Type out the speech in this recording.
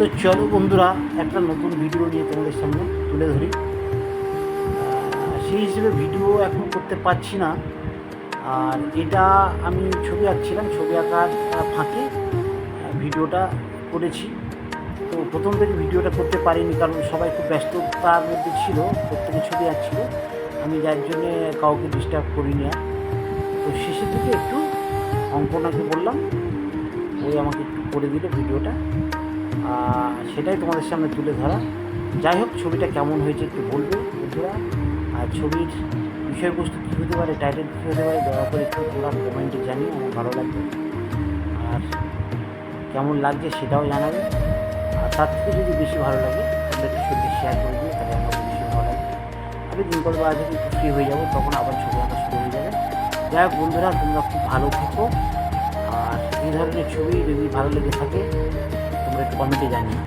তো চলো বন্ধুরা, একটা নতুন ভিডিও নিয়ে তোমাদের সামনে তুলে ধরি। সেই হিসেবে ভিডিও এখন করতে পারছি না। আর এটা আমি ছবি আঁকছিলাম, ছবি আঁকার ফাঁকে ভিডিওটা করেছি। তো প্রথম থেকে ভিডিওটা করতে পারিনি, কারণ সবাই খুব ব্যস্ততার মধ্যে ছিল, প্রত্যেকে ছবি আঁকছিল। আমি যার জন্যে কাউকে ডিস্টার্ব করিনি। আর তো শেষের দিকে একটু অঙ্কনাকে বললাম, ওই আমাকে একটু করে দিল ভিডিওটা, সেটাই তোমাদের সামনে তুলে ধরা। যাই হোক, ছবিটা কেমন হয়েছে একটু বলবে বন্ধুরা। আর ছবির বিষয়বস্তু কী হতে পারে, টাইটেল কী হতে পারে, দয়া করে একটু তোমরা কমেন্টে জানিয়ে আমার ভালো লাগবে। আর কেমন লাগছে সেটাও জানাবে। আর তার থেকে যদি বেশি ভালো লাগে তাহলে একটু ছবি শেয়ার করে দিও, তাহলে আমার বেশি ভালো লাগবে। আমি দিন করবো, আজ একটু ফ্রি হয়ে যাবো, তখন আবার ছবি আঁকা শুরু হয়ে যাবে। যাই হোক বন্ধুরা, তোমরা খুব ভালো থেকো। আর এই ধরনের ছবি যদি ভালো লেগে থাকে তোমরা একটু কমেন্টে জানিও।